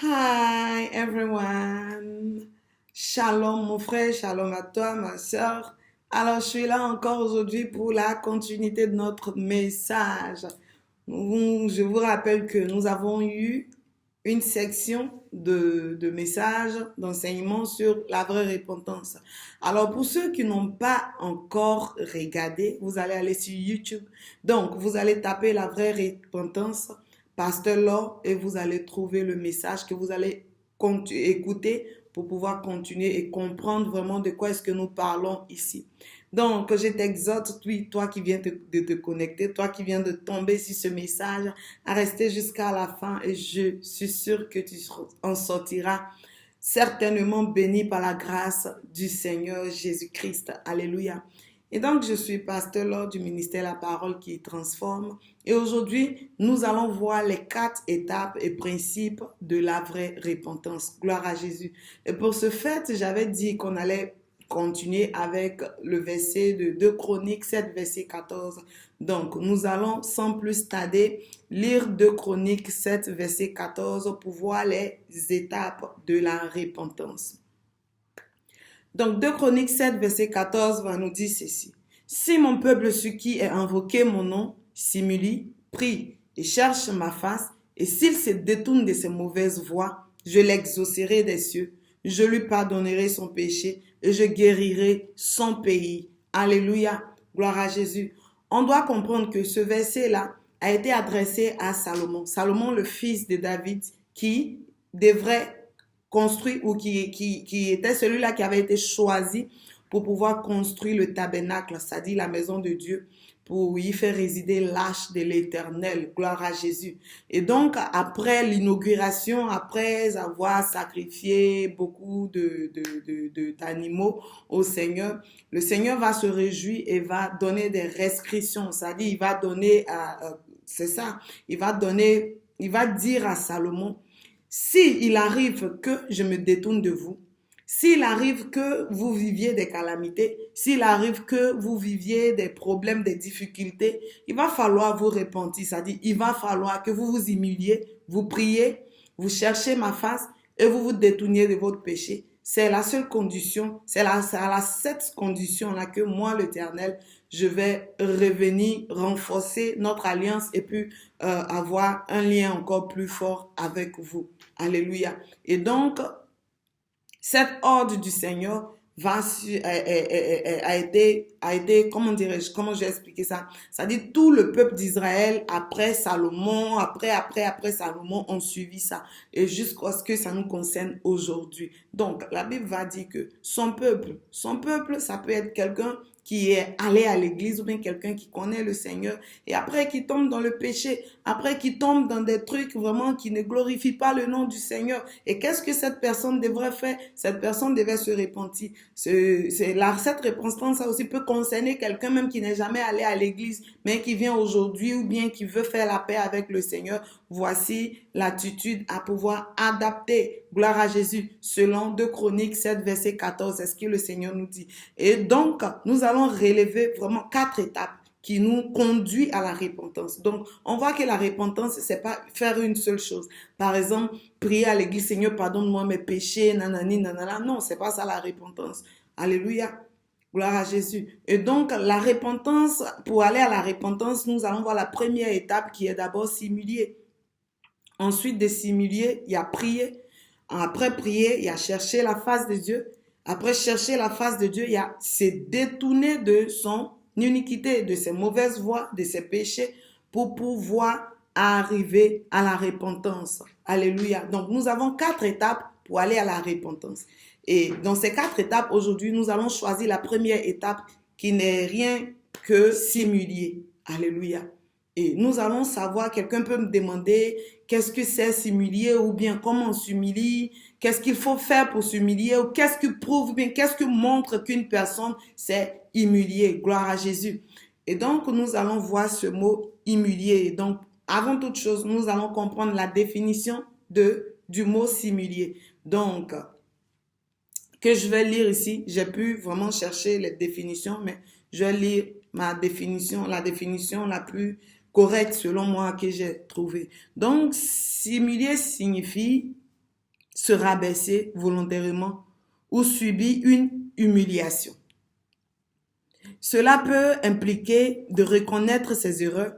Hi everyone. Shalom mon frère, shalom à toi ma soeur. Alors je suis là encore aujourd'hui pour la continuité de notre message. Je vous rappelle que nous avons eu une section de messages, d'enseignements sur la vraie repentance. Alors pour ceux qui n'ont pas encore regardé, vous allez aller sur YouTube. Donc vous allez taper la vraie repentance Pasteur Laure et vous allez trouver le message que vous allez écouter pour pouvoir continuer et comprendre vraiment de quoi est-ce que nous parlons ici. Donc, je t'exhorte, toi qui viens de te connecter, toi qui viens de tomber sur ce message, à rester jusqu'à la fin et je suis sûre que tu en sortiras certainement béni par la grâce du Seigneur Jésus-Christ. Alléluia. Et donc, je suis pasteur lors du ministère La Parole qui transforme. Et aujourd'hui, nous allons voir les 4 étapes et principes de la vraie repentance. Gloire à Jésus. Et pour ce fait, j'avais dit qu'on allait continuer avec le verset de 2 Chroniques 7, verset 14. Donc, nous allons sans plus tarder lire 2 Chroniques 7, verset 14 pour voir les étapes de la repentance. Donc, 2 Chroniques 7, verset 14 va nous dire ceci. Si mon peuple sur qui est invoqué mon nom s'humilie, prie et cherche ma face, et s'il se détourne de ses mauvaises voies, je l'exaucerai des cieux, je lui pardonnerai son péché et je guérirai son pays. Alléluia, gloire à Jésus. On doit comprendre que ce verset-là a été adressé à Salomon. Salomon, le fils de David, qui devrait construire ou qui était celui-là qui avait été choisi pour pouvoir construire le tabernacle, c'est-à-dire la maison de Dieu, pour y faire résider l'arche de l'Éternel. Gloire à Jésus. Et donc, après l'inauguration, après avoir sacrifié beaucoup d'animaux au Seigneur, le Seigneur va se réjouir et va donner des restrictions. C'est-à-dire, il va donner, c'est ça, il va dire à Salomon, s'il arrive que je me détourne de vous, s'il arrive que vous viviez des calamités, s'il arrive que vous viviez des problèmes, des difficultés, il va falloir vous repentir. C'est-à-dire, il va falloir que vous vous humiliez, vous priez, vous cherchez ma face et vous vous détourniez de votre péché. C'est la seule condition, c'est à cette condition-là que moi, l'Éternel, je vais revenir renforcer notre alliance et puis avoir un lien encore plus fort avec vous. Alléluia. Et donc, cette ordre du Seigneur a été, comment dirais-je, comment j'ai expliqué ça? C'est-à-dire tout le peuple d'Israël, après Salomon, après Salomon, ont suivi ça. Et jusqu'à ce que ça nous concerne aujourd'hui. Donc, la Bible va dire que son peuple, ça peut être quelqu'un qui est allé à l'église ou bien quelqu'un qui connaît le Seigneur et après qui tombe dans le péché, après qui tombe dans des trucs vraiment qui ne glorifient pas le nom du Seigneur. Et qu'est-ce que cette personne devrait faire? Cette personne devait se repentir. Cette repentance, ça aussi peut concerner quelqu'un même qui n'est jamais allé à l'église, mais qui vient aujourd'hui ou bien qui veut faire la paix avec le Seigneur. Voici l'attitude à pouvoir adapter. Gloire à Jésus. Selon 2 Chroniques 7, verset 14, c'est ce que le Seigneur nous dit. Et donc, nous allons relever vraiment 4 étapes qui nous conduit à la repentance. Donc, on voit que la repentance, c'est pas faire une seule chose. Par exemple, prier à l'église, Seigneur, pardonne-moi mes péchés, nanani, nanana. Non, c'est pas ça la repentance. Alléluia. Gloire à Jésus. Et donc, la repentance, pour aller à la repentance, nous allons voir la première étape qui est d'abord s'humilier. Ensuite de s'humilier, il y a prier. Après prier, il y a chercher la face de Dieu. Après chercher la face de Dieu, il y a se détourner de son iniquité, de ses mauvaises voies, de ses péchés, pour pouvoir arriver à la repentance. Alléluia. Donc, nous avons 4 étapes pour aller à la repentance. Et dans ces 4 étapes, aujourd'hui, nous allons choisir la première étape qui n'est rien que s'humilier. Alléluia. Et nous allons savoir, quelqu'un peut me demander qu'est-ce que c'est s'humilier ou bien comment on s'humilie, qu'est-ce qu'il faut faire pour s'humilier ou qu'est-ce qui prouve bien, qu'est-ce qui montre qu'une personne s'est humiliée. Gloire à Jésus. Et donc, nous allons voir ce mot humilier. Donc, avant toute chose, nous allons comprendre la définition du mot s'humilier. Donc, que je vais lire ici, j'ai pu vraiment chercher les définitions, mais je vais lire la définition la plus correcte selon moi que j'ai trouvée. Donc, s'humilier signifie se rabaisser volontairement ou subir une humiliation. Cela peut impliquer de reconnaître ses erreurs,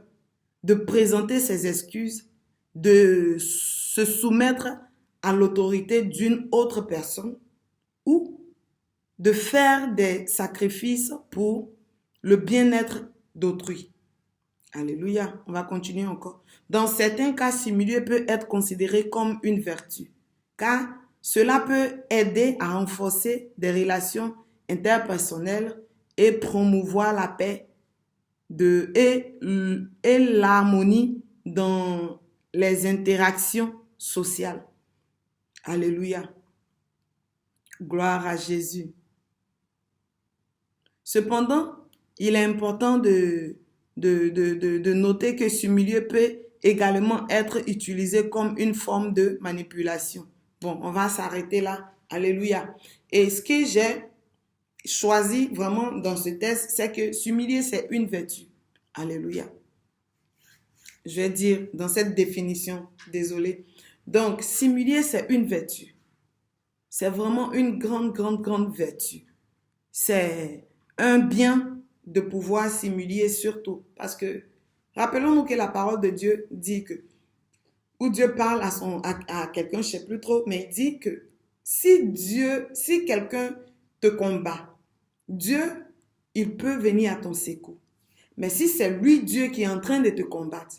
de présenter ses excuses, de se soumettre à l'autorité d'une autre personne ou de faire des sacrifices pour le bien-être d'autrui. Alléluia, on va continuer encore. Dans certains cas, s'humilier peut être considéré comme une vertu, car cela peut aider à renforcer des relations interpersonnelles et promouvoir la paix et l'harmonie dans les interactions sociales. Alléluia. Gloire à Jésus. Cependant, il est important de noter que s'humilier peut également être utilisé comme une forme de manipulation. Bon, on va s'arrêter là. Alléluia. Et ce que j'ai choisi vraiment dans ce texte, c'est que s'humilier, c'est une vertu. Alléluia. Je vais dire dans cette définition, désolé. Donc, s'humilier, c'est une vertu. C'est vraiment une grande vertu. C'est un bien de pouvoir s'humilier surtout. Parce que, rappelons-nous que la parole de Dieu dit que, ou Dieu parle à quelqu'un, je ne sais plus trop, mais il dit que si quelqu'un te combat, Dieu, il peut venir à ton secours. Mais si c'est lui, Dieu, qui est en train de te combattre,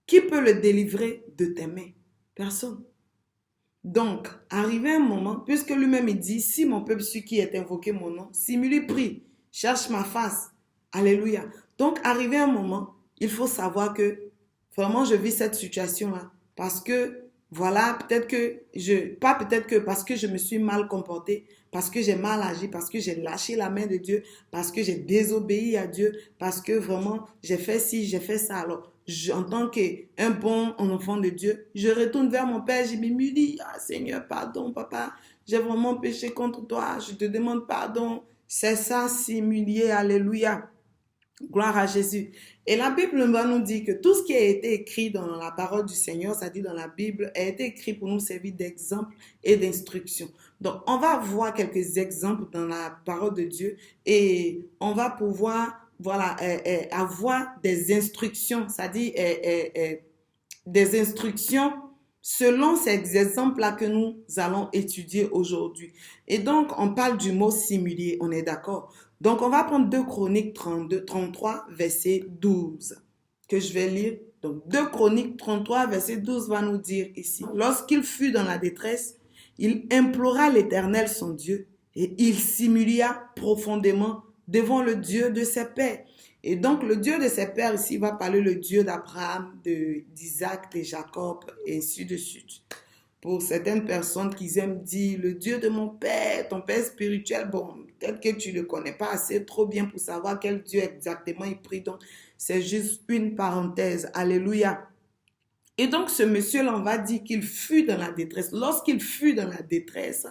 qui peut le délivrer de tes mains? Personne. Donc, arrivé un moment, puisque lui-même il dit, si mon peuple celui qui est invoqué mon nom, s'humilie, prie, cherche ma face. Alléluia. Donc, arrivé un moment, il faut savoir que vraiment je vis cette situation-là. Parce que, voilà, parce que je me suis mal comportée, parce que j'ai mal agi, parce que j'ai lâché la main de Dieu, parce que j'ai désobéi à Dieu, parce que vraiment j'ai fait ci, j'ai fait ça. Alors, en tant qu'un bon enfant de Dieu, je retourne vers mon Père, je m'humilie. Ah Seigneur, pardon papa, j'ai vraiment péché contre toi, je te demande pardon. C'est ça, s'humilier, alléluia. Gloire à Jésus. Et la Bible va nous dire que tout ce qui a été écrit dans la parole du Seigneur, c'est-à-dire dans la Bible, a été écrit pour nous servir d'exemple et d'instruction. Donc, on va voir quelques exemples dans la parole de Dieu et on va pouvoir avoir des instructions, c'est-à-dire des instructions selon ces exemples-là que nous allons étudier aujourd'hui. Et donc, on parle du mot simuler, on est d'accord? Donc, on va prendre 2 Chroniques 33, verset 12, que je vais lire. Donc, 2 Chroniques 33, verset 12 va nous dire ici. Lorsqu'il fut dans la détresse, il implora l'Éternel son Dieu et il simulia profondément devant le Dieu de ses pères. Et donc, le Dieu de ses pères ici va parler le Dieu d'Abraham, d'Isaac, de Jacob, et ainsi de suite. Pour certaines personnes qui aiment dire le Dieu de mon père, ton père spirituel, bon, peut-être que tu ne le connais pas assez trop bien pour savoir quel Dieu exactement il prie. Donc, c'est juste une parenthèse. Alléluia. Et donc, ce monsieur-là, on va dire qu'il fut dans la détresse. Lorsqu'il fut dans la détresse,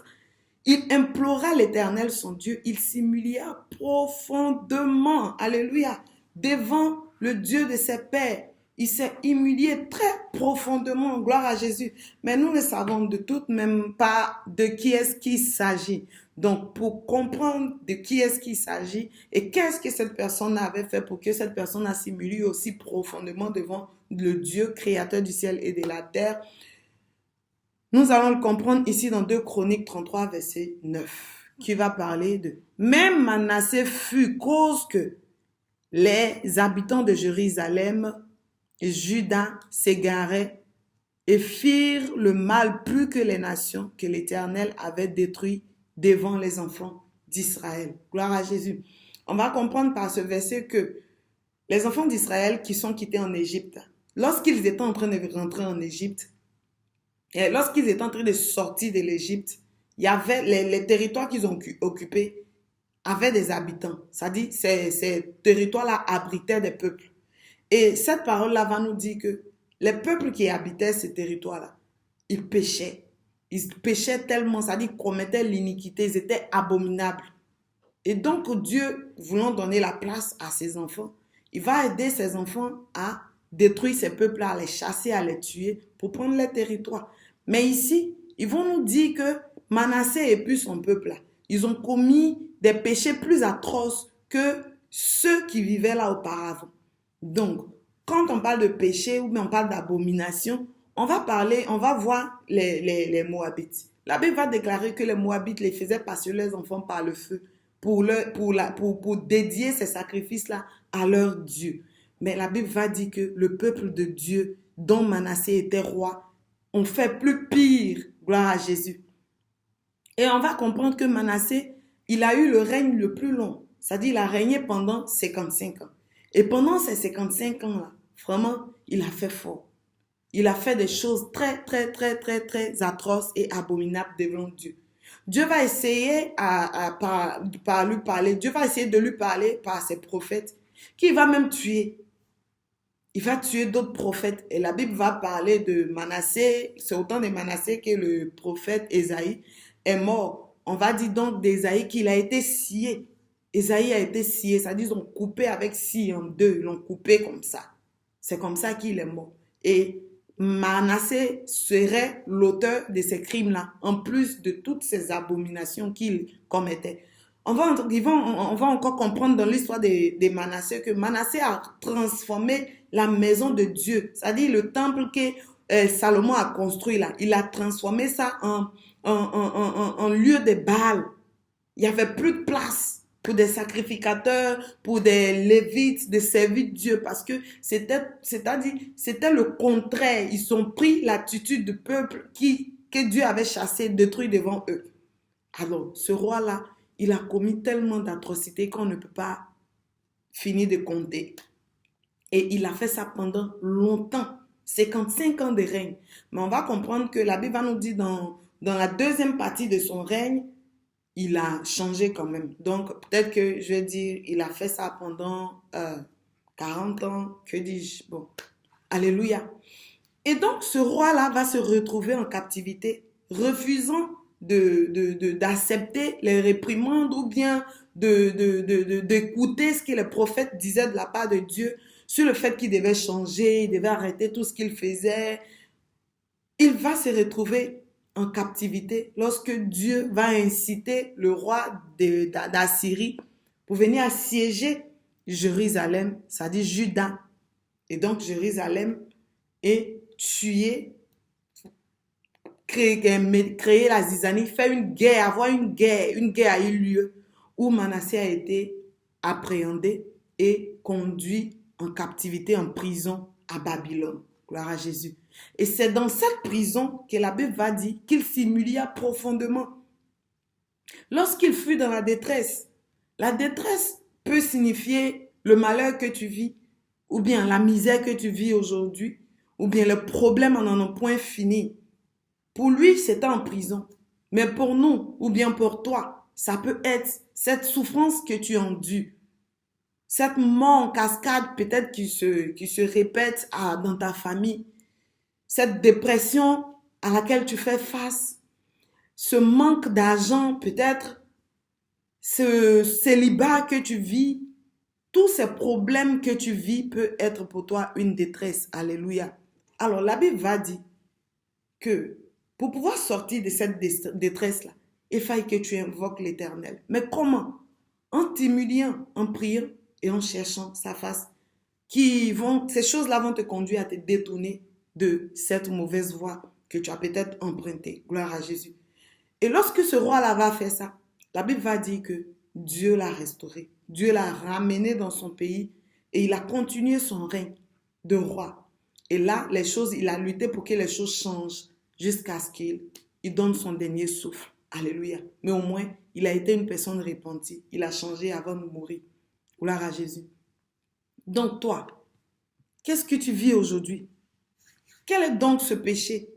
il implora l'Éternel, son Dieu. Il s'humilia profondément, alléluia, devant le Dieu de ses pères. Il s'est humilié très profondément, gloire à Jésus. Mais nous ne savons de tout même pas de qui est-ce qu'il s'agit. Donc, pour comprendre de qui est-ce qu'il s'agit et qu'est-ce que cette personne avait fait pour que cette personne s'humilie aussi profondément devant le Dieu créateur du ciel et de la terre, nous allons le comprendre ici dans 2 Chroniques 33, verset 9, qui va parler de « Même Manassé fut cause que les habitants de Jérusalem et Juda s'égaraient et firent le mal plus que les nations que l'Éternel avait détruites devant les enfants d'Israël. » Gloire à Jésus. On va comprendre par ce verset que les enfants d'Israël qui sont quittés en Égypte, lorsqu'ils étaient en train de rentrer en Égypte, et lorsqu'ils étaient en train de sortir de l'Égypte, il y avait les territoires qu'ils ont occupés avaient des habitants. C'est-à-dire ces territoires-là abritaient des peuples. Et cette parole-là va nous dire que les peuples qui habitaient ces territoires-là, ils péchaient. Ils péchaient tellement, c'est-à-dire qu'ils commettaient l'iniquité, ils étaient abominables. Et donc Dieu, voulant donner la place à ses enfants, il va aider ses enfants à détruire ces peuples-là, à les chasser, à les tuer pour prendre les territoires. Mais ici, ils vont nous dire que Manassé et puis son peuple, là, ils ont commis des péchés plus atroces que ceux qui vivaient là auparavant. Donc, quand on parle de péché ou bien on parle d'abomination, on va voir les Moabites. La Bible va déclarer que les Moabites les faisaient passer leurs enfants par le feu pour dédier ces sacrifices-là à leur Dieu. Mais la Bible va dire que le peuple de Dieu, dont Manassé était roi, ont fait plus pire, gloire à Jésus. Et on va comprendre que Manassé, il a eu le règne le plus long. C'est-à-dire il a régné pendant 55 ans. Et pendant ces 55 ans-là, vraiment, il a fait fort. Il a fait des choses très, très, très, très, très atroces et abominables devant Dieu. Dieu va essayer par lui parler. Dieu va essayer de lui parler par ses prophètes, qu'il va même tuer. Il va tuer d'autres prophètes. Et la Bible va parler de Manassé. C'est autant de Manassé que le prophète Ésaïe est mort. On va dire donc d'Ésaïe qu'il a été scié. Ésaïe a été scié, c'est-à-dire ils ont coupé avec scie en deux. Ils l'ont coupé comme ça. C'est comme ça qu'il est mort. Et Manassé serait l'auteur de ces crimes-là, en plus de toutes ces abominations qu'il commettait. On va encore comprendre dans l'histoire de Manassé que Manassé a transformé la maison de Dieu, c'est-à-dire le temple que Salomon a construit là. Il a transformé ça en lieu de Baal. Il n'y avait plus de place pour des sacrificateurs, pour des lévites, de servir Dieu, parce que c'était le contraire. Ils ont pris l'attitude du peuple que Dieu avait chassé, détruit devant eux. Alors, ce roi-là, il a commis tellement d'atrocités qu'on ne peut pas finir de compter. Et il a fait ça pendant longtemps, 55 ans de règne. Mais on va comprendre que la Bible va nous dire dans la deuxième partie de son règne, il a changé quand même. Donc, peut-être que je vais dire, il a fait ça pendant 40 ans, que dis-je? Bon, alléluia. Et donc, ce roi-là va se retrouver en captivité, refusant d'accepter les réprimandes ou bien d'écouter ce que les prophètes disaient de la part de Dieu sur le fait qu'il devait changer, il devait arrêter tout ce qu'il faisait. Il va se retrouver en captivité lorsque Dieu va inciter le roi d'Assyrie pour venir assiéger Jérusalem, c'est-à-dire Juda. Et donc Jérusalem est tué, créer la zizanie, faire une guerre, avoir une guerre a eu lieu où Manassé a été appréhendé et conduit en captivité, en prison à Babylone. Gloire à Jésus. Et c'est dans cette prison que la Bible va dire qu'il s'humilia profondément. Lorsqu'il fut dans la détresse peut signifier le malheur que tu vis, ou bien la misère que tu vis aujourd'hui, ou bien le problème en un point fini. Pour lui, c'était en prison. Mais pour nous, ou bien pour toi, ça peut être cette souffrance que tu endures. Cette mort en cascade peut-être qui se répète dans ta famille. Cette dépression à laquelle tu fais face. Ce manque d'argent peut-être. Ce célibat que tu vis. Tous ces problèmes que tu vis peuvent être pour toi une détresse. Alléluia. Alors la Bible va dire que pour pouvoir sortir de cette détresse-là, il faille que tu invoques l'Éternel. Mais comment? En t'humiliant, en priant et en cherchant sa face. Ces choses-là vont te conduire à te détourner de cette mauvaise voie que tu as peut-être empruntée. Gloire à Jésus. Et lorsque ce roi-là va faire ça, la Bible va dire que Dieu l'a restauré. Dieu l'a ramené dans son pays et il a continué son règne de roi. Et là, il a lutté pour que les choses changent jusqu'à ce qu'il donne son dernier souffle. Alléluia. Mais au moins, il a été une personne repentie. Il a changé avant de mourir. Gloire à Jésus. Donc toi, qu'est-ce que tu vis aujourd'hui? Quel est donc ce péché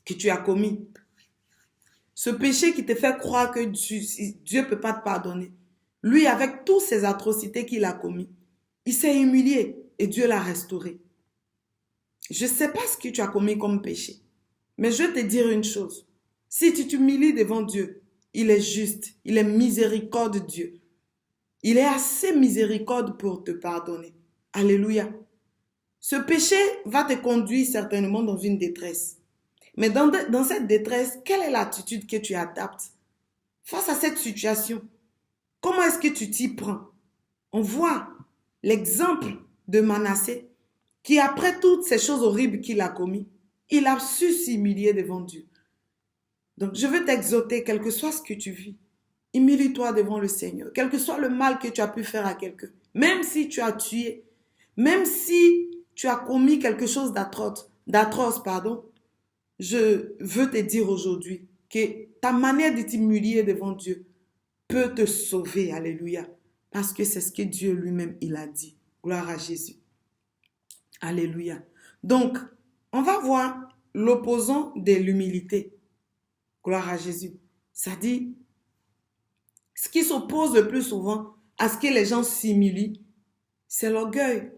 que tu as commis? Ce péché qui te fait croire que Dieu ne peut pas te pardonner. Lui, avec toutes ces atrocités qu'il a commis, il s'est humilié et Dieu l'a restauré. Je ne sais pas ce que tu as commis comme péché, mais je vais te dire une chose. Si tu t'humilies devant Dieu, il est juste, il est miséricorde Dieu. Il est assez miséricorde pour te pardonner. Alléluia. Ce péché va te conduire certainement dans une détresse. Mais dans cette détresse, quelle est l'attitude que tu adaptes face à cette situation? Comment est-ce que tu t'y prends? On voit l'exemple de Manassé qui, après toutes ces choses horribles qu'il a commises, il a su s'humilier devant Dieu. Donc, je veux t'exhorter, quel que soit ce que tu vis, humilie-toi devant le Seigneur, quel que soit le mal que tu as pu faire à quelqu'un, même si tu as tué, même si tu as commis quelque chose d'atroce, je veux te dire aujourd'hui que ta manière de t'humilier devant Dieu peut te sauver, alléluia, parce que c'est ce que Dieu lui-même, il a dit. Gloire à Jésus. Alléluia. Donc, on va voir l'opposant de l'humilité. Gloire à Jésus. Ça dit, ce qui s'oppose le plus souvent à ce que les gens s'humilient, c'est l'orgueil.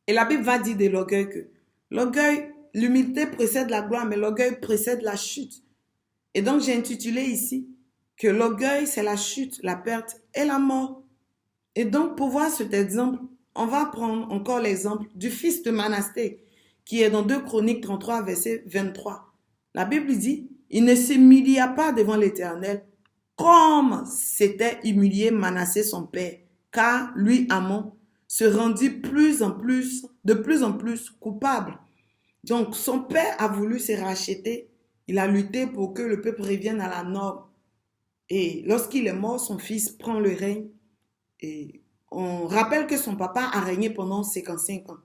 Et la Bible va dire de l'orgueil que l'humilité précède la gloire, mais l'orgueil précède la chute. Et donc, j'ai intitulé ici que l'orgueil, c'est la chute, la perte et la mort. Et donc, pour voir cet exemple, on va prendre encore l'exemple du fils de Manassé, qui est dans 2 Chroniques 33, verset 23. La Bible dit, il ne s'humilia pas devant l'Éternel, comme s'était humilié Manassé son père, car lui, Amon, se rendit de plus en plus coupable. Donc, son père a voulu se racheter, il a lutté pour que le peuple revienne à la norme. Et lorsqu'il est mort, son fils prend le règne. Et on rappelle que son papa a régné pendant 55 ans.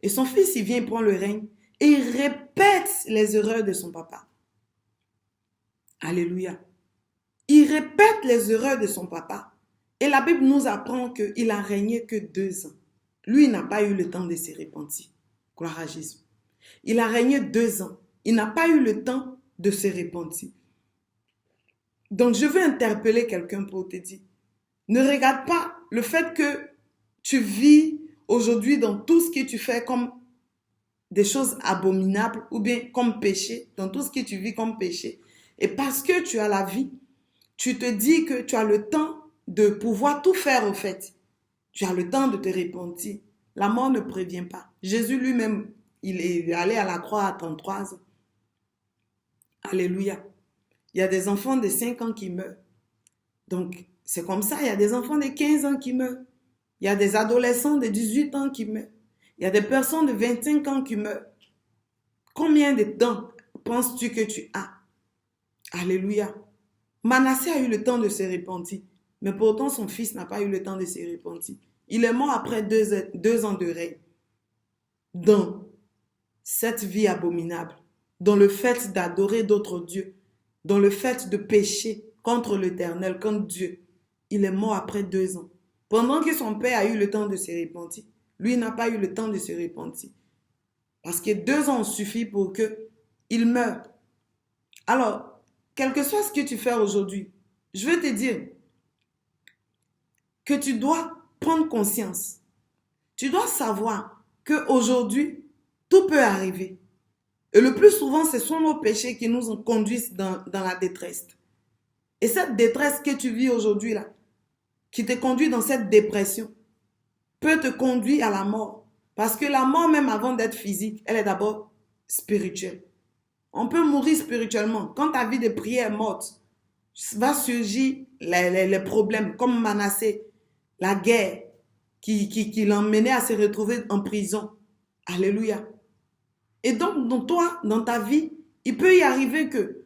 Et son fils, il vient, il prend le règne et il répète les erreurs de son papa. Alléluia. Il répète les erreurs de son papa. Et la Bible nous apprend qu'il a régné que 2 ans. Lui, il n'a pas eu le temps de se repentir. Gloire à Jésus. Il a régné 2 ans. Il n'a pas eu le temps de se repentir. Donc, je veux interpeller quelqu'un pour te dire, ne regarde pas le fait que tu vis aujourd'hui dans tout ce que tu fais comme des choses abominables ou bien comme péché, dans tout ce que tu vis comme péché. Et parce que tu as la vie, tu te dis que tu as le temps de pouvoir tout faire au fait. Tu as le temps de te repentir. La mort ne prévient pas. Jésus lui-même, il est allé à la croix à 33 ans. Alléluia. Il y a des enfants de 5 ans qui meurent. Donc, c'est comme ça. Il y a des enfants de 15 ans qui meurent. Il y a des adolescents de 18 ans qui meurent. Il y a des personnes de 25 ans qui meurent. Combien de temps penses-tu que tu as? Alléluia. Manassé a eu le temps de se repentir. Mais pourtant, son fils n'a pas eu le temps de se repentir. Il est mort après 2 ans de règne. Dans cette vie abominable, dans le fait d'adorer d'autres dieux, dans le fait de pécher contre l'Éternel, contre Dieu. Il est mort après 2 ans. Pendant que son père a eu le temps de se repentir, lui n'a pas eu le temps de se repentir. Parce que 2 ans suffit pour qu'il meure. Alors, quel que soit ce que tu fais aujourd'hui, je veux te dire que tu dois prendre conscience. Tu dois savoir qu'aujourd'hui, tout peut arriver. Et le plus souvent, ce sont nos péchés qui nous conduisent dans la détresse. Et cette détresse que tu vis aujourd'hui, là, qui te conduit dans cette dépression, peut te conduire à la mort. Parce que la mort, même avant d'être physique, elle est d'abord spirituelle. On peut mourir spirituellement. Quand ta vie de prière est morte, va surgir les problèmes, comme Manassé, la guerre qui l'emmenait à se retrouver en prison. Alléluia. Et donc, dans ta vie, il peut y arriver que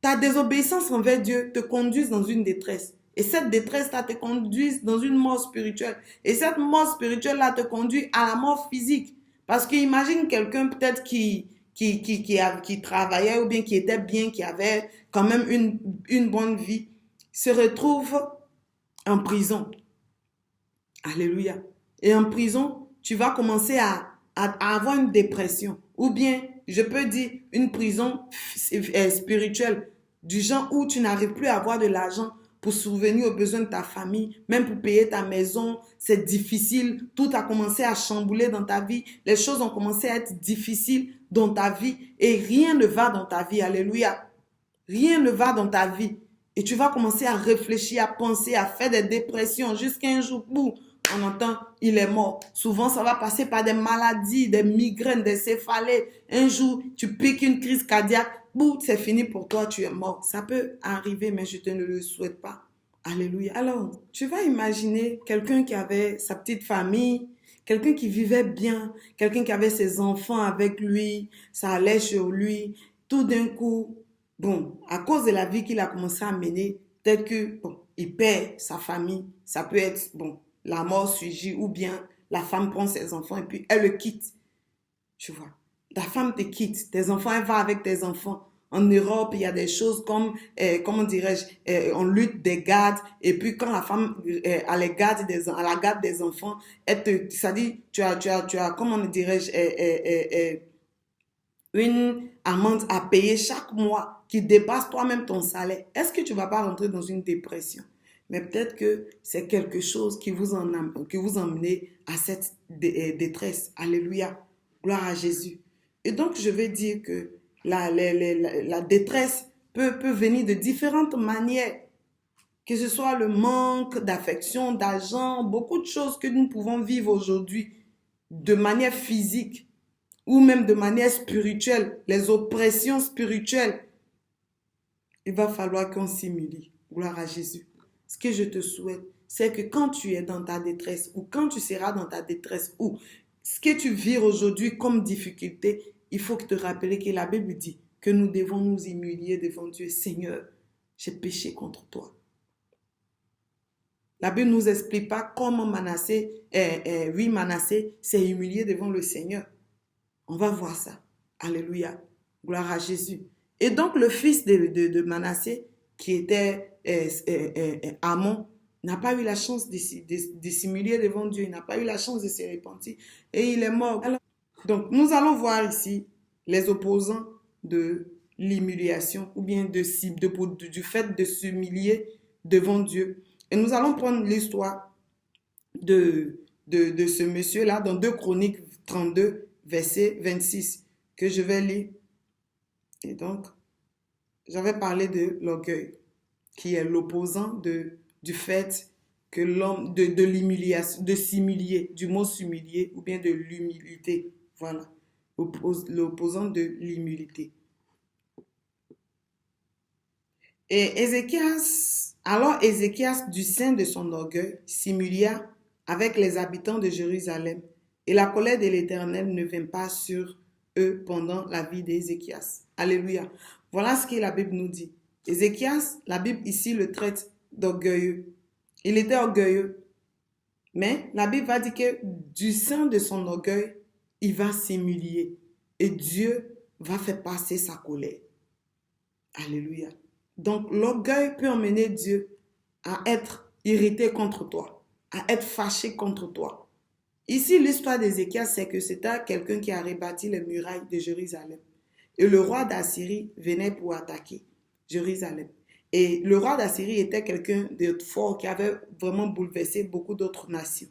ta désobéissance envers Dieu te conduise dans une détresse. Et cette détresse-là te conduise dans une mort spirituelle. Et cette mort spirituelle-là te conduit à la mort physique. Parce qu'imagine quelqu'un peut-être qui travaillait ou bien qui était bien, qui avait quand même une bonne vie, se retrouve en prison. Alléluia. Et en prison, tu vas commencer à avoir une dépression. Ou bien, je peux dire, une prison spirituelle, du genre où tu n'arrives plus à avoir de l'argent pour subvenir aux besoins de ta famille, même pour payer ta maison, c'est difficile. Tout a commencé à chambouler dans ta vie. Les choses ont commencé à être difficiles dans ta vie et rien ne va dans ta vie. Alléluia. Rien ne va dans ta vie. Et tu vas commencer à réfléchir, à penser, à faire des dépressions jusqu'à un jour où on entend, il est mort. Souvent, ça va passer par des maladies, des migraines, des céphalées. Un jour, tu piques une crise cardiaque, boum, c'est fini pour toi, tu es mort. Ça peut arriver, mais je te ne le souhaite pas. Alléluia. Alors, tu vas imaginer quelqu'un qui avait sa petite famille, quelqu'un qui vivait bien, quelqu'un qui avait ses enfants avec lui, ça allait sur lui. Tout d'un coup, bon, à cause de la vie qu'il a commencé à mener, peut-être que, bon, il perd sa famille. Ça peut être, bon, la mort surgit ou bien la femme prend ses enfants et puis elle le quitte. Tu vois, ta femme te quitte, tes enfants, elle va avec tes enfants. En Europe, il y a des choses comme, comment dirais-je, on lutte des gardes. Et puis quand la femme a les gardes à la garde des enfants, ça dit, tu as, comment dirais-je, une amende à payer chaque mois qui dépasse toi-même ton salaire. Est-ce que tu ne vas pas rentrer dans une dépression? Mais peut-être que c'est quelque chose qui vous emmenez à cette détresse. Alléluia. Gloire à Jésus. Et donc, je vais dire que la détresse peut venir de différentes manières. Que ce soit le manque d'affection, d'argent, beaucoup de choses que nous pouvons vivre aujourd'hui de manière physique ou même de manière spirituelle, les oppressions spirituelles. Il va falloir qu'on s'humilie. Gloire à Jésus. Ce que je te souhaite, c'est que quand tu es dans ta détresse ou quand tu seras dans ta détresse ou ce que tu vis aujourd'hui comme difficulté, il faut te rappeler que la Bible dit que nous devons nous humilier devant Dieu. Seigneur, j'ai péché contre toi. La Bible ne nous explique pas comment Manassé s'est humilié devant le Seigneur. On va voir ça. Alléluia. Gloire à Jésus. Et donc le fils de Manassé, qui était Amon, n'a pas eu la chance de s'humilier devant Dieu. Il n'a pas eu la chance de se repentir. Et il est mort. Alors, donc nous allons voir ici les opposants de l'humiliation ou bien du fait de s'humilier devant Dieu. Et nous allons prendre l'histoire de ce monsieur-là dans 2 Chroniques 32, verset 26, que je vais lire. Et donc, j'avais parlé de l'orgueil, qui est l'opposant du fait que l'homme, de l'humiliation, de s'humilier, du mot s'humilier, ou bien de l'humilité. Voilà, l'opposant de l'humilité. Et alors Ézéchias, du sein de son orgueil, s'humilia avec les habitants de Jérusalem, et la colère de l'Éternel ne vint pas sur eux pendant la vie d'Ézéchias. Alléluia. Voilà ce que la Bible nous dit. Ézéchias, la Bible ici le traite d'orgueilleux. Il était orgueilleux. Mais la Bible va dire que du sein de son orgueil, il va s'humilier. Et Dieu va faire passer sa colère. Alléluia. Donc l'orgueil peut emmener Dieu à être irrité contre toi, à être fâché contre toi. Ici, l'histoire d'Ézéchias, c'est que c'était quelqu'un qui a rebâti les murailles de Jérusalem. Et le roi d'Assyrie venait pour attaquer Jérusalem. Et le roi d'Assyrie était quelqu'un de fort qui avait vraiment bouleversé beaucoup d'autres nations.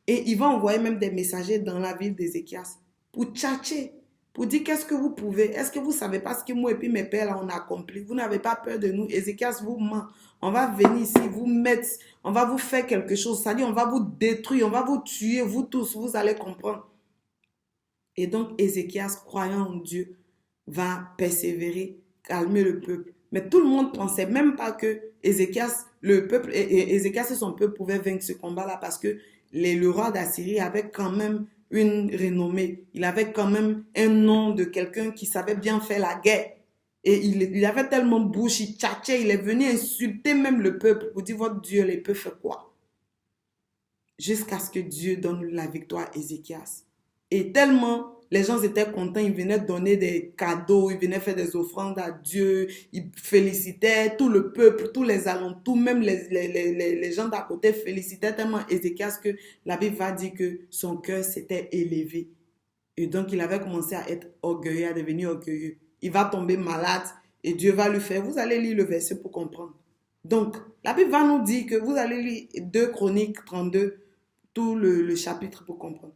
Et il va envoyer même des messagers dans la ville d'Ézéchias pour tchatcher, pour dire qu'est-ce que vous pouvez. Est-ce que vous ne savez pas ce que moi et puis mes pères là on a accompli? Vous n'avez pas peur de nous. Ézéchias vous ment. On va venir ici, vous mettre, on va vous faire quelque chose. C'est-à-dire on va vous détruire, on va vous tuer, vous tous, vous allez comprendre. Et donc Ézéchias, croyant en Dieu, va persévérer, calmer le peuple. Mais tout le monde ne pensait même pas que Ézéchias, Ézéchias et son peuple pouvaient vaincre ce combat-là parce que le roi d'Assyrie avait quand même une renommée. Il avait quand même un nom de quelqu'un qui savait bien faire la guerre. Et il avait tellement bouche, il tchatchait, il est venu insulter même le peuple pour dire votre Dieu, les peuples fait quoi? Jusqu'à ce que Dieu donne la victoire à Ézéchias. Et tellement les gens étaient contents, ils venaient donner des cadeaux, ils venaient faire des offrandes à Dieu, ils félicitaient tout le peuple, tous les alentours, même les gens d'à côté félicitaient tellement Ézéchias que la Bible va dire que son cœur s'était élevé. Et donc il avait commencé à être orgueilleux, à devenir orgueilleux. Il va tomber malade et Dieu va lui faire, vous allez lire le verset pour comprendre. Donc la Bible va nous dire que vous allez lire 2 Chroniques 32, tout le chapitre pour comprendre.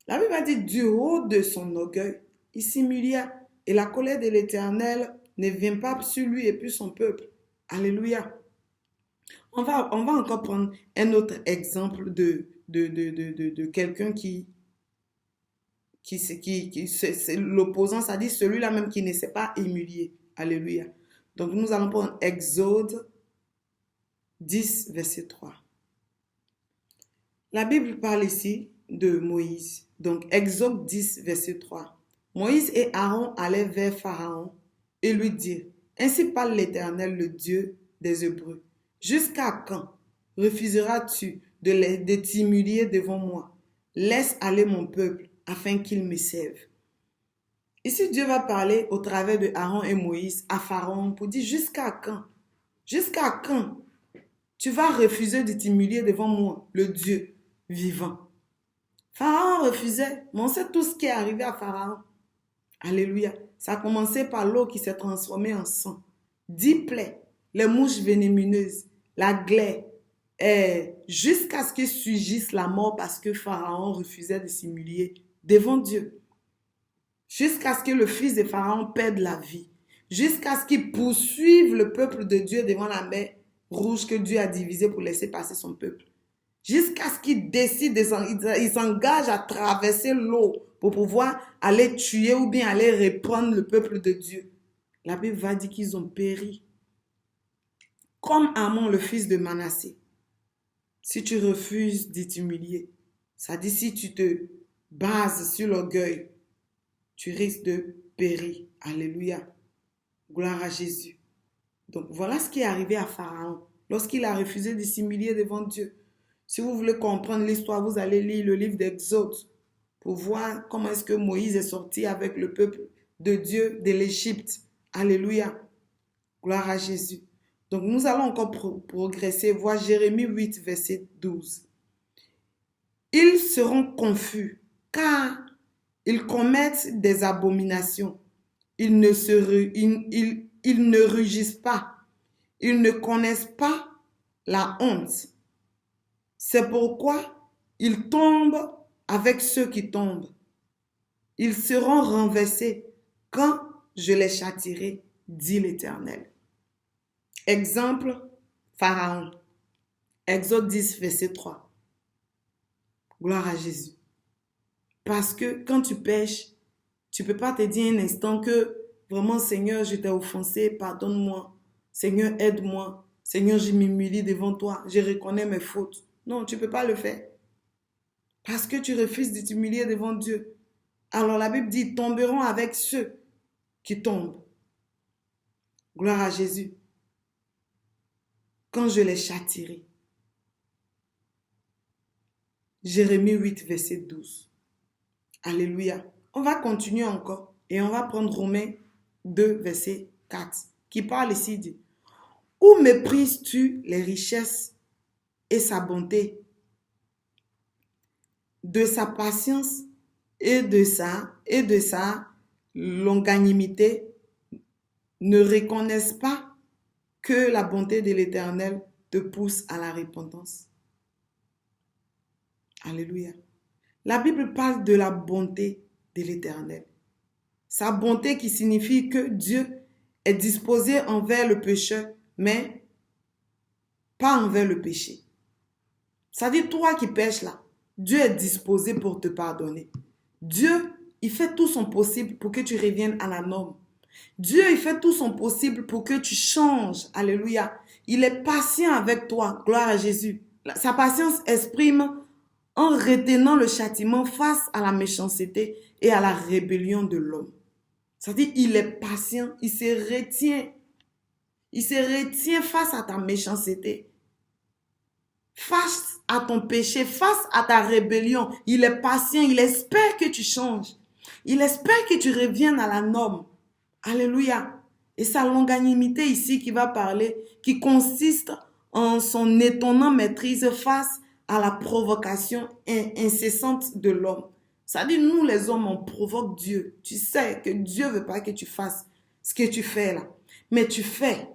La Bible a dit, du haut de son orgueil, il s'humilia et la colère de l'Éternel ne vient pas sur lui et puis son peuple. Alléluia. On va encore prendre un autre exemple de de quelqu'un c'est l'opposant, ça dit celui-là même qui ne s'est pas humilié. Alléluia. Donc nous allons prendre Exode 10, verset 3. La Bible parle ici de Moïse. Donc Exode 10, verset 3. Moïse et Aaron allaient vers Pharaon et lui dirent, ainsi parle l'Éternel, le Dieu des Hébreux. Jusqu'à quand refuseras-tu de t'humilier devant moi? Laisse aller mon peuple afin qu'il me serve. Ici, Dieu va parler au travers de Aaron et Moïse à Pharaon pour dire jusqu'à quand? Jusqu'à quand tu vas refuser de t'humilier devant moi, le Dieu vivant? Pharaon refusait, mais on sait tout ce qui est arrivé à Pharaon. Alléluia. Ça a commencé par l'eau qui s'est transformée en sang. 10 plaies, les mouches venimeuses, la glaie, jusqu'à ce que surgisse la mort parce que Pharaon refusait de s'humilier devant Dieu. Jusqu'à ce que le fils de Pharaon perde la vie. Jusqu'à ce qu'il poursuive le peuple de Dieu devant la mer rouge que Dieu a divisée pour laisser passer son peuple. Jusqu'à ce qu'il décide, il s'engage à traverser l'eau pour pouvoir aller tuer ou bien aller reprendre le peuple de Dieu. La Bible va dire qu'ils ont péri. Comme Amon, le fils de Manassé. Si tu refuses de t'humilier, ça dit si tu te bases sur l'orgueil, tu risques de périr. Alléluia. Gloire à Jésus. Donc voilà ce qui est arrivé à Pharaon lorsqu'il a refusé de s'humilier devant Dieu. Si vous voulez comprendre l'histoire, vous allez lire le livre d'Exode pour voir comment est-ce que Moïse est sorti avec le peuple de Dieu de l'Égypte. Alléluia. Gloire à Jésus. Donc nous allons encore progresser, voir Jérémie 8, verset 12. Ils seront confus, car ils commettent des abominations. Ils ne rugissent pas. Ils ne connaissent pas la honte. C'est pourquoi ils tombent avec ceux qui tombent. Ils seront renversés quand je les châtierai, dit l'Éternel. Exemple, Pharaon. Exode 10, verset 3. Gloire à Jésus. Parce que quand tu pêches, tu ne peux pas te dire un instant que vraiment, Seigneur, je t'ai offensé, pardonne-moi. Seigneur, aide-moi. Seigneur, je m'humilie devant toi. Je reconnais mes fautes. Non, tu ne peux pas le faire. Parce que tu refuses de t'humilier devant Dieu. Alors la Bible dit, ils tomberont avec ceux qui tombent. Gloire à Jésus. Quand je les châtierai. Jérémie 8, verset 12. Alléluia. On va continuer encore et on va prendre Romains 2, verset 4, qui parle ici de « Où méprises-tu les richesses et sa bonté, de sa patience et de sa longanimité, ne reconnaissent pas que la bonté de l'Éternel te pousse à la repentance. » Alléluia. La Bible parle de la bonté de l'Éternel. Sa bonté qui signifie que Dieu est disposé envers le pécheur, mais pas envers le péché. Ça dit, toi qui pêches là, Dieu est disposé pour te pardonner. Dieu, il fait tout son possible pour que tu reviennes à la norme. Dieu, il fait tout son possible pour que tu changes. Alléluia. Il est patient avec toi. Gloire à Jésus. Sa patience exprime en retenant le châtiment face à la méchanceté et à la rébellion de l'homme. C'est-à-dire, il est patient, il se retient. Il se retient face à ta méchanceté, face à ton péché, face à ta rébellion. Il est patient, il espère que tu changes. Il espère que tu reviennes à la norme. Alléluia. Et sa longanimité ici qui va parler, qui consiste en son étonnante maîtrise face à la provocation incessante de l'homme. Ça dit, nous les hommes, on provoque Dieu. Tu sais que Dieu ne veut pas que tu fasses ce que tu fais là. Mais tu fais.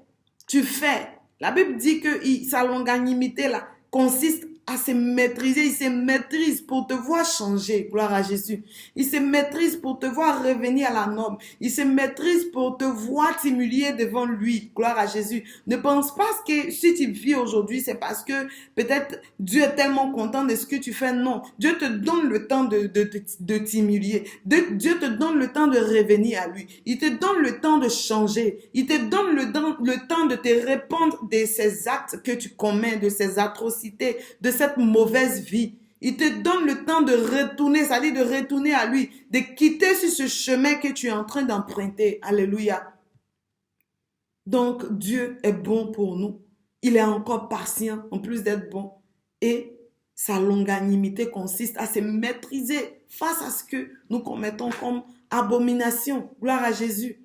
Tu fais. La Bible dit que sa longanimité là consiste à se maîtriser. Il se maîtrise pour te voir changer. Gloire à Jésus. Il se maîtrise pour te voir revenir à la norme. Il se maîtrise pour te voir t'humilier devant lui. Gloire à Jésus. Ne pense pas que si tu vis aujourd'hui, c'est parce que peut-être Dieu est tellement content de ce que tu fais. Non. Dieu te donne le temps de t'humilier. Dieu te donne le temps de revenir à lui. Il te donne le temps de changer. Il te donne le temps de te répandre de ces actes que tu commets, de ces atrocités, de cette mauvaise vie. Il te donne le temps de retourner, c'est-à-dire de retourner à lui, de quitter sur ce chemin que tu es en train d'emprunter. Alléluia. Donc, Dieu est bon pour nous. Il est encore patient, en plus d'être bon. Et sa longanimité consiste à se maîtriser face à ce que nous commettons comme abomination. Gloire à Jésus.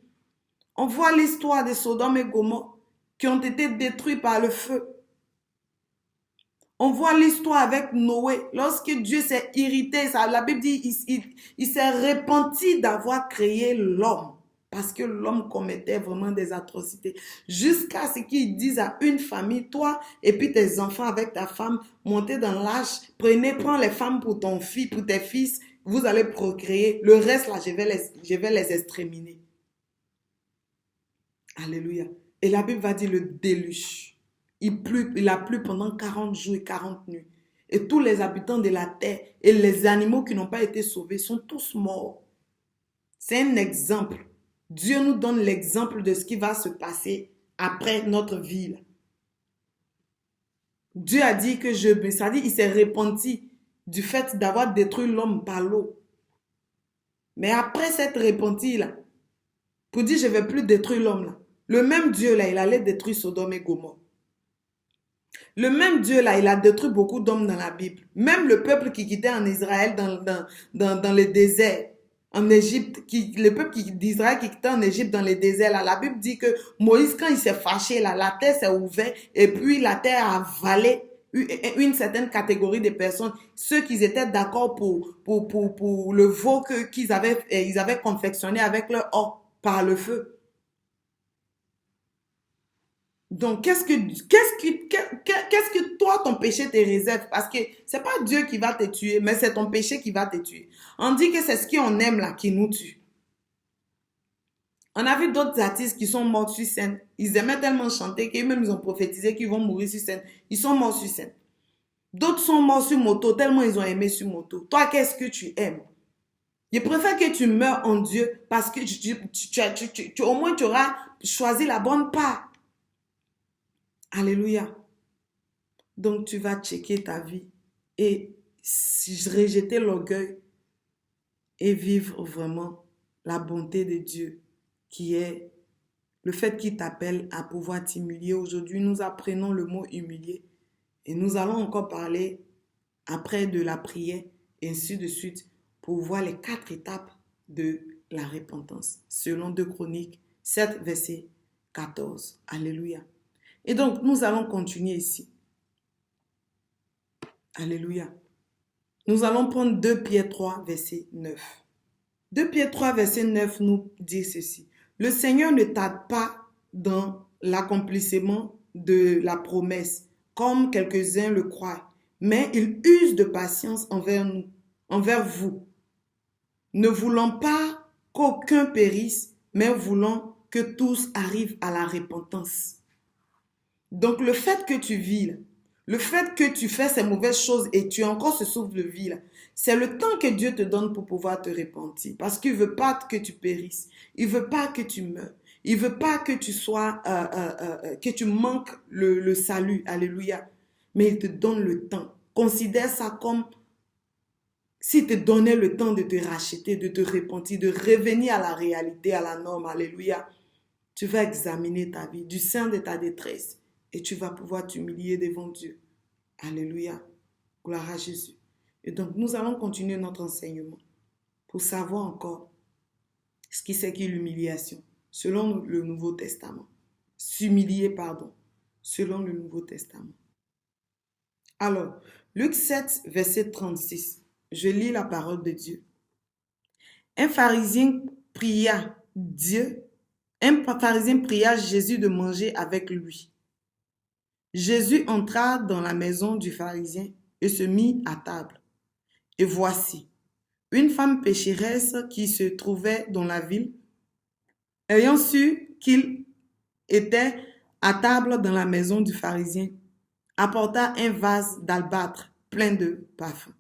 On voit l'histoire de Sodome et Gomorrhe qui ont été détruits par le feu. On voit l'histoire avec Noé. Lorsque Dieu s'est irrité, la Bible dit il s'est repenti d'avoir créé l'homme. Parce que l'homme commettait vraiment des atrocités. Jusqu'à ce qu'il dise à une famille, toi et puis tes enfants avec ta femme, montez dans l'âge, prends les femmes pour ton fils, pour tes fils, vous allez procréer. Le reste, là, je vais les exterminer. Alléluia. Et la Bible va dire le déluge. Il a plu pendant 40 jours et 40 nuits. Et tous les habitants de la terre et les animaux qui n'ont pas été sauvés sont tous morts. C'est un exemple. Dieu nous donne l'exemple de ce qui va se passer après notre vie. Dieu a dit que il s'est repenti du fait d'avoir détruit l'homme par l'eau. Mais après s'être repenti, là, pour dire je ne vais plus détruire l'homme, là, le même Dieu, là, il allait détruire Sodome et Gomorrhe. Le même Dieu là, il a détruit beaucoup d'hommes dans la Bible. Même le peuple qui quittait en Israël dans le désert, en Égypte, le peuple d'Israël qui quittait en Égypte dans le désert, là, la Bible dit que Moïse, quand il s'est fâché, là, la terre s'est ouverte et puis la terre a avalé une certaine catégorie de personnes, ceux qui étaient d'accord pour le veau qu'ils avaient confectionné avec leur or par le feu. Donc, qu'est-ce que toi, ton péché te réserve? Parce que c'est pas Dieu qui va te tuer, mais c'est ton péché qui va te tuer. On dit que c'est ce qu'on aime là qui nous tue. On a vu d'autres artistes qui sont morts sur scène. Ils aimaient tellement chanter qu'eux-mêmes ils ont prophétisé qu'ils vont mourir sur scène. Ils sont morts sur scène. D'autres sont morts sur moto tellement ils ont aimé sur moto. Toi, qu'est-ce que tu aimes? Je préfère que tu meurs en Dieu parce que au moins tu auras choisi la bonne part. Alléluia. Donc, tu vas checker ta vie et rejeter l'orgueil et vivre vraiment la bonté de Dieu qui est le fait qu'il t'appelle à pouvoir t'humilier. Aujourd'hui, nous apprenons le mot humilier et nous allons encore parler après de la prière et ainsi de suite pour voir les 4 étapes de la repentance selon 2 Chroniques 7, verset 14. Alléluia. Et donc, nous allons continuer ici. Alléluia. Nous allons prendre 2 Pierre 3, verset 9. 2 Pierre 3, verset 9 nous dit ceci. Le Seigneur ne tarde pas dans l'accomplissement de la promesse, comme quelques-uns le croient, mais il use de patience envers vous, ne voulant pas qu'aucun périsse, mais voulant que tous arrivent à la repentance. Donc, le fait que tu vis, le fait que tu fais ces mauvaises choses et tu as encore ce souffle de vie, c'est le temps que Dieu te donne pour pouvoir te repentir. Parce qu'il ne veut pas que tu périsses. Il ne veut pas que tu meurs. Il ne veut pas que tu sois, que tu manques le salut. Alléluia. Mais il te donne le temps. Considère ça comme s'il te donnait le temps de te racheter, de te repentir, de revenir à la réalité, à la norme. Alléluia. Tu vas examiner ta vie du sein de ta détresse. Et tu vas pouvoir t'humilier devant Dieu. Alléluia. Gloire à Jésus. Et donc, nous allons continuer notre enseignement pour savoir encore ce qui c'est qu'est l'humiliation selon le Nouveau Testament. S'humilier, pardon, selon le Nouveau Testament. Alors, Luc 7, verset 36. Je lis la parole de Dieu. Un pharisien pria Jésus de manger avec lui. Jésus entra dans la maison du pharisien et se mit à table. Et voici, une femme pécheresse qui se trouvait dans la ville, ayant su qu'il était à table dans la maison du pharisien, apporta un vase d'albâtre plein de parfum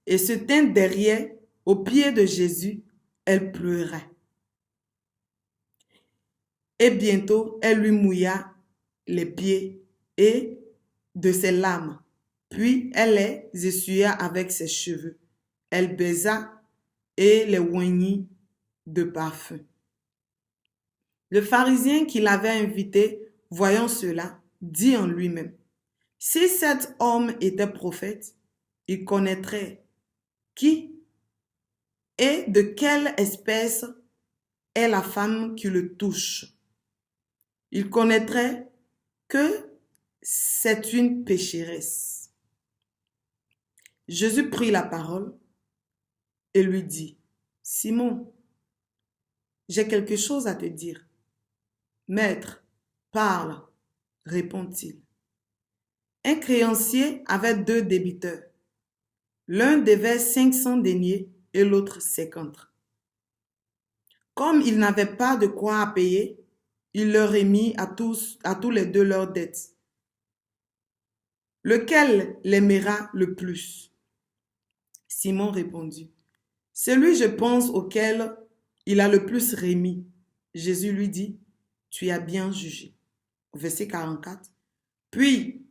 et se tint derrière aux pieds de Jésus. Elle pleurait. Et bientôt, elle lui mouilla les pieds et de ses larmes. Puis elle les essuya avec ses cheveux. Elle baisa et les oignit de parfum. Le pharisien qui l'avait invité, voyant cela, dit en lui-même, si cet homme était prophète, il connaîtrait qui et de quelle espèce est la femme qui le touche. Il connaîtrait que c'est une pécheresse. Jésus prit la parole et lui dit, Simon, j'ai quelque chose à te dire. Maître, parle, répond-il. Un créancier avait 2 débiteurs. L'un devait 500 deniers et l'autre 50. Comme il n'avait pas de quoi payer, il leur remit à tous les deux leurs dettes. Lequel l'aimera le plus? Simon répondit, celui, je pense, auquel il a le plus remis. Jésus lui dit, tu as bien jugé. Verset 44. Puis,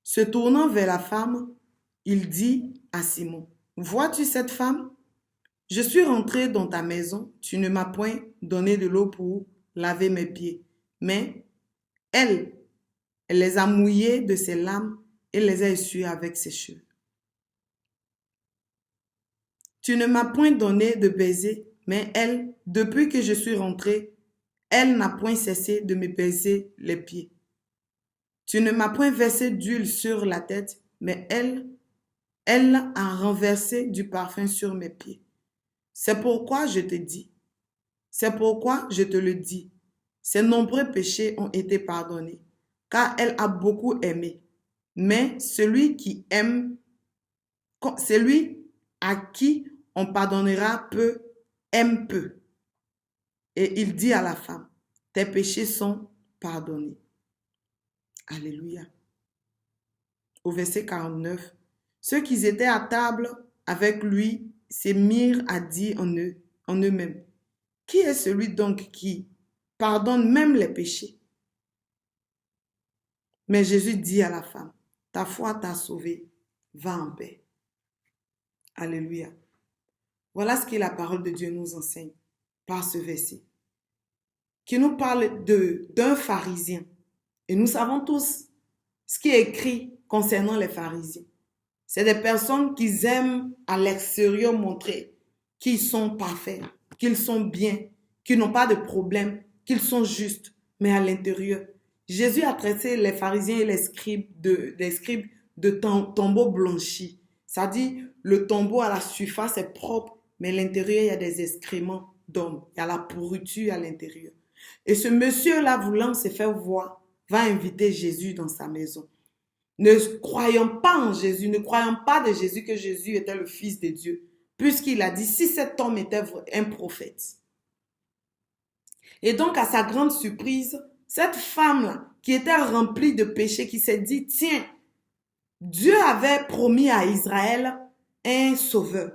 se tournant vers la femme, il dit à Simon, vois-tu cette femme? Je suis rentré dans ta maison, tu ne m'as point donné de l'eau pour laver mes pieds, mais elle les a mouillés de ses larmes et les a essuyés avec ses cheveux. Tu ne m'as point donné de baiser, mais elle, depuis que je suis rentré, elle n'a point cessé de me baiser les pieds. Tu ne m'as point versé d'huile sur la tête, mais elle a renversé du parfum sur mes pieds. C'est pourquoi je te dis, c'est pourquoi je te le dis, ses nombreux péchés ont été pardonnés, car elle a beaucoup aimé. Mais celui à qui on pardonnera peu, aime peu. Et il dit à la femme, tes péchés sont pardonnés. Alléluia. Au verset 49, ceux qui étaient à table avec lui se mirent à dire en eux-mêmes, qui est celui donc qui pardonne même les péchés? Mais Jésus dit à la femme, ta foi t'a sauvée, va en paix. Alléluia. Voilà ce que la parole de Dieu nous enseigne par ce verset, qui nous parle d'un pharisien. Et nous savons tous ce qui est écrit concernant les pharisiens. C'est des personnes qui aiment à l'extérieur montrer qu'ils sont parfaits, qu'ils sont bien, qu'ils n'ont pas de problème, qu'ils sont justes, mais à l'intérieur. Jésus a traité les pharisiens et les scribes de tombeaux blanchis. C'est-à-dire, le tombeau à la surface est propre, mais à l'intérieur, il y a des excréments d'hommes. Il y a la pourriture à l'intérieur. Et ce monsieur-là, voulant se faire voir, va inviter Jésus dans sa maison. Ne croyons pas en Jésus, ne croyons pas de Jésus que Jésus était le Fils de Dieu, puisqu'il a dit, si cet homme était un prophète. Et donc, à sa grande surprise, cette femme-là, qui était remplie de péché, qui s'est dit, tiens, Dieu avait promis à Israël un sauveur.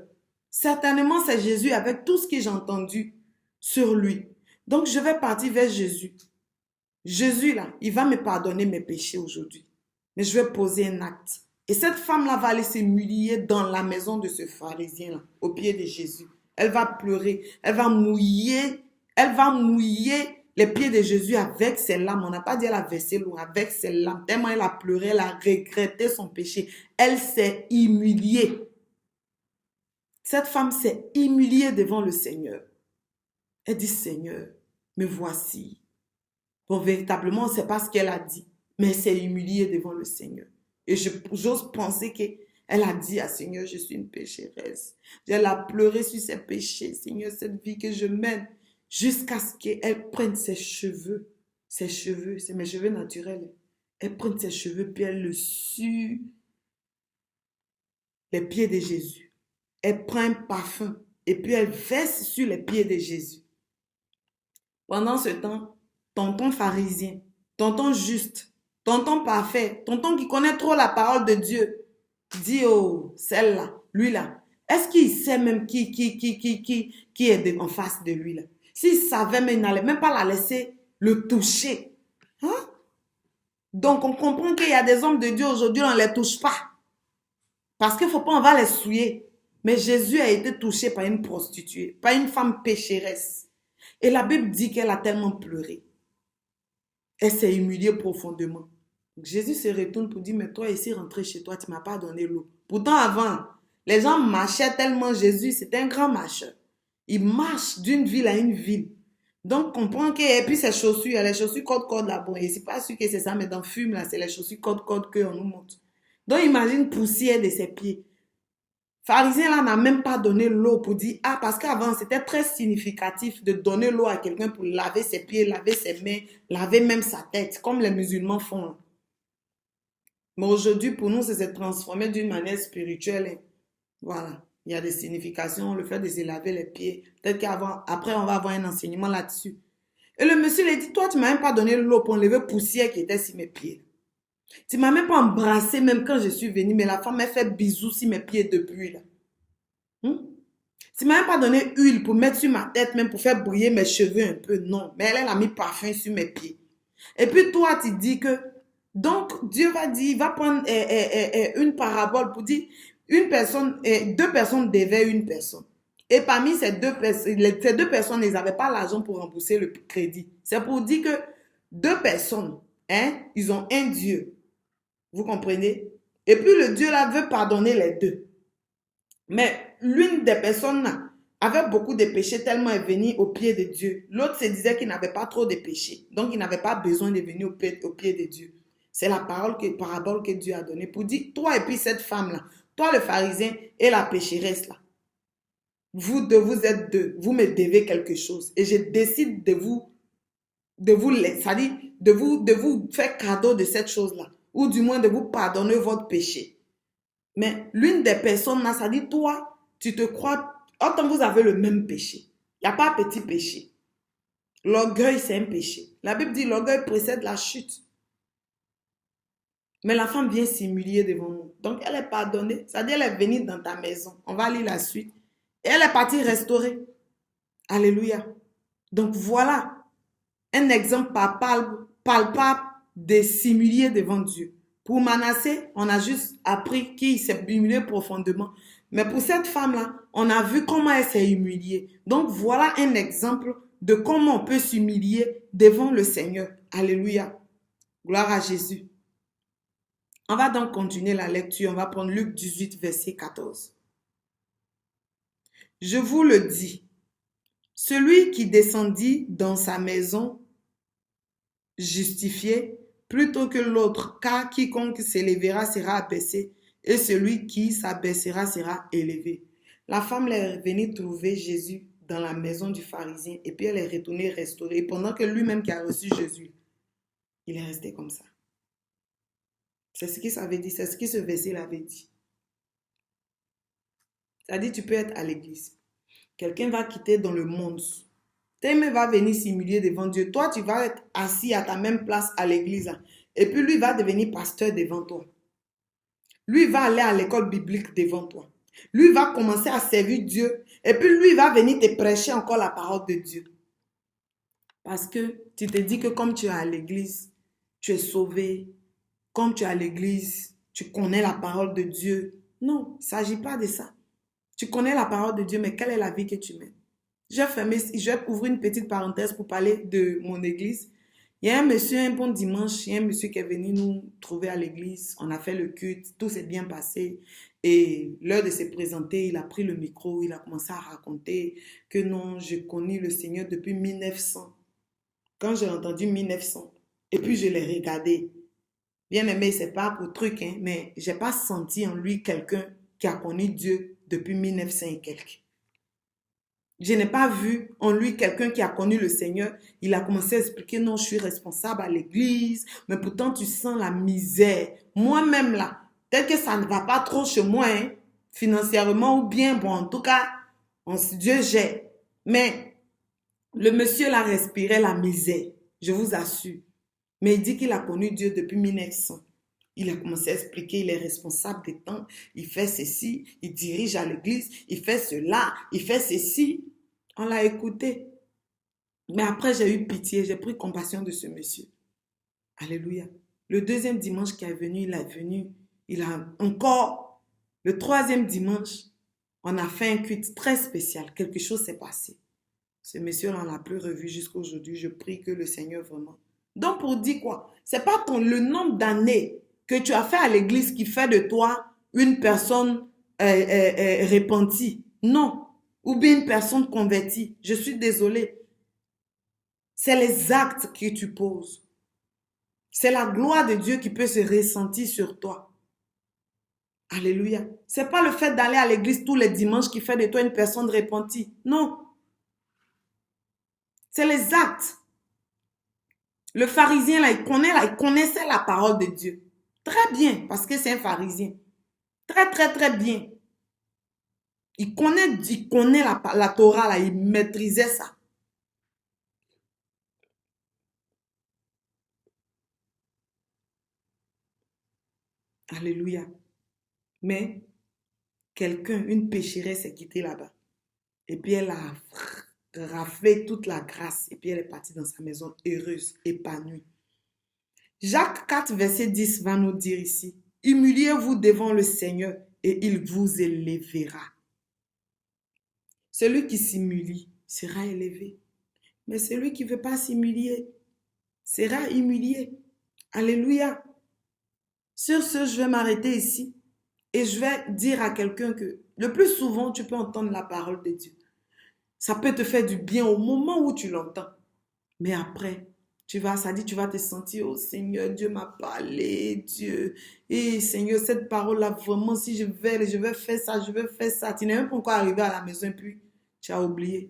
Certainement, c'est Jésus avec tout ce que j'ai entendu sur lui. Donc, je vais partir vers Jésus. Jésus, là, il va me pardonner mes péchés aujourd'hui. Mais je vais poser un acte. Et cette femme-là va aller s'humilier dans la maison de ce pharisien-là, au pied de Jésus. Elle va pleurer, elle va mouiller les pieds de Jésus avec ses larmes. On n'a pas dit elle a versé l'eau, avec ses larmes. Tellement elle a pleuré, elle a regretté son péché. Elle s'est humiliée. Cette femme s'est humiliée devant le Seigneur. Elle dit, Seigneur, me voici. Bon, véritablement, ce n'est pas ce qu'elle a dit, mais elle s'est humiliée devant le Seigneur. Et j'ose penser qu'elle a dit à Seigneur, je suis une pécheresse. Elle a pleuré sur ses péchés, Seigneur, cette vie que je mène, jusqu'à ce qu'elle prenne ses cheveux, c'est mes cheveux naturels. Elle prenne ses cheveux, puis elle le sue les pieds de Jésus. Elle prend un parfum et puis elle verse sur les pieds de Jésus. Pendant ce temps, tonton pharisien, tonton juste, tonton parfait, tonton qui connaît trop la parole de Dieu, dit, oh, celle-là, lui-là, est-ce qu'il sait même qui est en face de lui là? S'il savait, mais il n'allait même pas la laisser le toucher. Hein? Donc, on comprend qu'il y a des hommes de Dieu aujourd'hui, on ne les touche pas. Parce qu'il ne faut pas, on va les souiller. Mais Jésus a été touché par une prostituée, par une femme pécheresse. Et la Bible dit qu'elle a tellement pleuré. Elle s'est humiliée profondément. Donc, Jésus se retourne pour dire, mais toi ici, rentré chez toi, tu ne m'as pas donné l'eau. Pourtant, avant, les gens marchaient tellement. Jésus, c'était un grand marcheur. Il marche d'une ville à une ville. Donc, comprends que, et puis ses chaussures, les chaussures code là, bon, et c'est pas sûr que c'est ça, mais dans le film, là, c'est les chaussures code qu'on nous montre. Donc, imagine poussière de ses pieds. Pharisien là n'a même pas donné l'eau pour dire, ah, parce qu'avant, c'était très significatif de donner l'eau à quelqu'un pour laver ses pieds, laver ses mains, laver même sa tête, comme les musulmans font. Mais aujourd'hui, pour nous, c'est se transformer d'une manière spirituelle. Voilà. Il y a des significations, le fait de se laver les pieds. Peut-être qu'après, on va avoir un enseignement là-dessus. Et le monsieur lui dit, toi, tu ne m'as même pas donné l'eau pour enlever poussière qui était sur mes pieds. Tu ne m'as même pas embrassé même quand je suis venue, mais la femme m'a fait bisous sur mes pieds depuis là. Tu ne m'as même pas donné huile pour mettre sur ma tête, même pour faire briller mes cheveux un peu. Non, mais elle a mis parfum sur mes pieds. Et puis toi, tu dis que, donc Dieu va dire, il va prendre une parabole pour dire, deux personnes devaient une personne. Et parmi ces deux personnes, ils n'avaient pas l'argent pour rembourser le crédit. C'est pour dire que deux personnes, ils ont un Dieu. Vous comprenez? Et puis le Dieu là veut pardonner les deux. Mais l'une des personnes là avait beaucoup de péchés tellement elle venait au pied de Dieu. L'autre se disait qu'il n'avait pas trop de péchés. Donc il n'avait pas besoin de venir au pied de Dieu. C'est la parabole que Dieu a donnée pour dire, toi et puis cette femme là, toi le pharisien et la pécheresse là, vous êtes deux, vous me devez quelque chose. Et je décide de vous faire cadeau de cette chose-là. Ou du moins de vous pardonner votre péché. Mais l'une des personnes là, ça dit, toi, tu te crois, autant vous avez le même péché. Il n'y a pas petit péché. L'orgueil, c'est un péché. La Bible dit, l'orgueil précède la chute. Mais la femme vient s'humilier devant nous. Donc, elle est pardonnée. C'est-à-dire, elle est venue dans ta maison. On va lire la suite. Et elle est partie restaurer. Alléluia. Donc, voilà un exemple palpable de s'humilier devant Dieu. Pour Manassé, on a juste appris qu'il s'est humilié profondément. Mais pour cette femme-là, on a vu comment elle s'est humiliée. Donc, voilà un exemple de comment on peut s'humilier devant le Seigneur. Alléluia. Gloire à Jésus. On va donc continuer la lecture. On va prendre Luc 18, verset 14. Je vous le dis, celui qui descendit dans sa maison justifié plutôt que l'autre, car quiconque s'élèvera sera abaissé, et celui qui s'abaissera sera élevé. La femme est venue trouver Jésus dans la maison du pharisien, et puis elle est retournée restaurer, pendant que lui-même qui a reçu Jésus, il est resté comme ça. C'est ce qu'il avait dit, c'est ce que ce verset l'avait dit. Ça dit, tu peux être à l'église. Quelqu'un va quitter dans le monde. Quelqu'un va venir s'humilier devant Dieu. Toi, tu vas être assis à ta même place à l'église. Et puis lui va devenir pasteur devant toi. Lui va aller à l'école biblique devant toi. Lui va commencer à servir Dieu. Et puis lui va venir te prêcher encore la parole de Dieu. Parce que tu te dis que comme tu es à l'église, tu es sauvé. Comme tu es à l'église, tu connais la parole de Dieu. Non, il ne s'agit pas de ça. Tu connais la parole de Dieu, mais quelle est la vie que tu mènes? Je vais ouvrir une petite parenthèse pour parler de mon église. Il y a un monsieur, un bon dimanche, il y a un monsieur qui est venu nous trouver à l'église. On a fait le culte, tout s'est bien passé. Et l'heure de se présenter, il a pris le micro, il a commencé à raconter que non, je connais le Seigneur depuis 1900. Quand j'ai entendu 1900, et puis je l'ai regardé. Bien aimé, c'est pas pour truc, hein, mais j'ai pas senti en lui quelqu'un qui a connu Dieu depuis 1900 et quelques. Je n'ai pas vu en lui quelqu'un qui a connu le Seigneur. Il a commencé à expliquer, non, je suis responsable à l'église, mais pourtant tu sens la misère. Moi-même là, peut-être que ça ne va pas trop chez moi, hein, financièrement ou bien, bon, en tout cas, Dieu gère. Mais le monsieur là respirait la misère, je vous assure. Mais il dit qu'il a connu Dieu depuis 1900. Il a commencé à expliquer, il est responsable des temps, il fait ceci, il dirige à l'église, il fait cela, il fait ceci. On l'a écouté. Mais après, j'ai eu pitié, j'ai pris compassion de ce monsieur. Alléluia. Le deuxième dimanche qui est venu, il a encore, le troisième dimanche, on a fait un culte très spécial. Quelque chose s'est passé. Ce monsieur-là, on ne l'a plus revu jusqu'à aujourd'hui. Je prie que le Seigneur vraiment. Donc, pour dire quoi? Ce n'est pas le nombre d'années que tu as fait à l'église qui fait de toi une personne repentie. Non. Ou bien une personne convertie. Je suis désolée. C'est les actes que tu poses. C'est la gloire de Dieu qui peut se ressentir sur toi. Alléluia. Ce n'est pas le fait d'aller à l'église tous les dimanches qui fait de toi une personne repentie. Non. C'est les actes. Le pharisien, là, il connaissait la parole de Dieu. Très bien, parce que c'est un pharisien. Très, très, très bien. Il connaît la Torah, là, il maîtrisait ça. Alléluia. Mais quelqu'un, une pécheresse est quittée là-bas. Et puis elle a raflé toute la grâce. Et puis elle est partie dans sa maison heureuse, épanouie. Jacques 4, verset 10 va nous dire ici, humiliez-vous devant le Seigneur et il vous élèvera. Celui qui s'humilie sera élevé. Mais celui qui ne veut pas s'humilier sera humilié. Alléluia. Sur ce, je vais m'arrêter ici et je vais dire à quelqu'un que le plus souvent, tu peux entendre la parole de Dieu. Ça peut te faire du bien au moment où tu l'entends. Mais après, tu vas te sentir, oh Seigneur, Dieu m'a parlé, Dieu. Et Seigneur, cette parole-là, vraiment, si je vais faire ça, je vais faire ça. Tu n'es même pas encore arrivé à la maison, puis tu as oublié.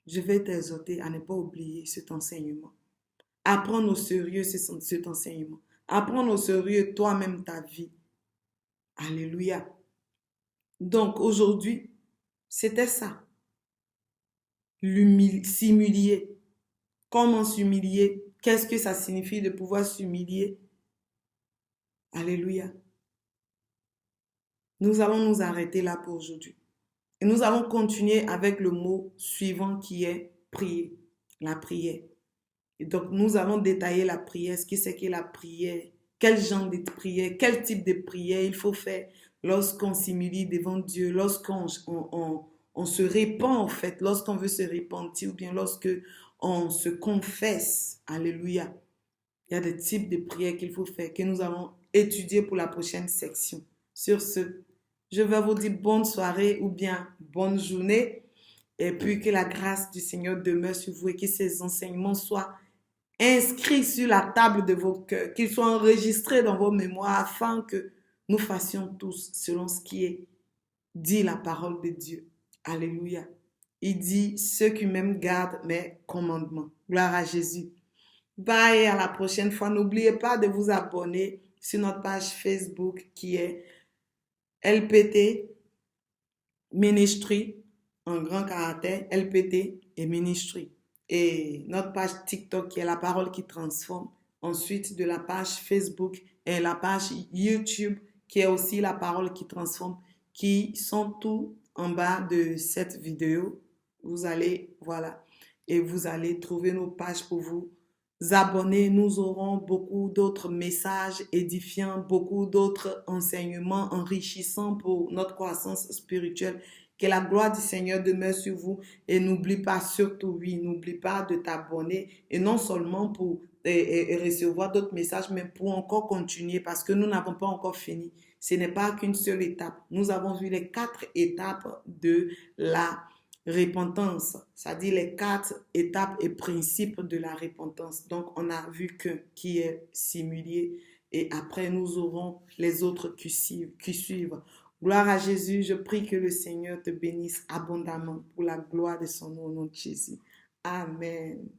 Je vais t'exhorter à ne pas oublier cet enseignement. Apprendre au sérieux cet enseignement. Apprendre au sérieux toi-même ta vie. Alléluia. Donc aujourd'hui, c'était ça. S'humilier. Comment s'humilier? Qu'est-ce que ça signifie de pouvoir s'humilier? Alléluia. Nous allons nous arrêter là pour aujourd'hui. Et nous allons continuer avec le mot suivant qui est prier. La prière. Et donc, nous allons détailler la prière, ce que c'est que la prière, quel genre de prière, quel type de prière il faut faire lorsqu'on s'humilie devant Dieu, lorsqu'on on se répand en fait, lorsqu'on veut se repentir ou bien lorsque on se confesse. Alléluia. Il y a des types de prières qu'il faut faire, que nous allons étudier pour la prochaine section. Sur ce, je vais vous dire bonne soirée ou bien bonne journée. Et puis que la grâce du Seigneur demeure sur vous et que ces enseignements soient inscrits sur la table de vos cœurs, qu'ils soient enregistrés dans vos mémoires afin que nous fassions tous selon ce qui est dit la parole de Dieu. Alléluia. Il dit, ceux qui m'aiment gardent mes commandements. Gloire à Jésus. Bye, à la prochaine fois. N'oubliez pas de vous abonner sur notre page Facebook qui est LPT Ministry, en grand caractère, LPT et Ministry. Et notre page TikTok qui est la parole qui transforme. Ensuite, de la page Facebook et la page YouTube qui est aussi la parole qui transforme, qui sont tous en bas de cette vidéo. Vous allez, voilà, et vous allez trouver nos pages pour vous abonner. Nous aurons beaucoup d'autres messages édifiants, beaucoup d'autres enseignements enrichissants pour notre croissance spirituelle. Que la gloire du Seigneur demeure sur vous et n'oublie pas, surtout, oui, n'oublie pas de t'abonner et non seulement pour recevoir d'autres messages, mais pour encore continuer parce que nous n'avons pas encore fini. Ce n'est pas qu'une seule étape. Nous avons vu les 4 étapes de la repentance, c'est-à-dire les 4 étapes et principes de la repentance. Donc, on a vu qu'un qui est s'humilier et après, nous aurons les autres qui suivent. Gloire à Jésus, je prie que le Seigneur te bénisse abondamment pour la gloire de son nom au nom de Jésus. Amen.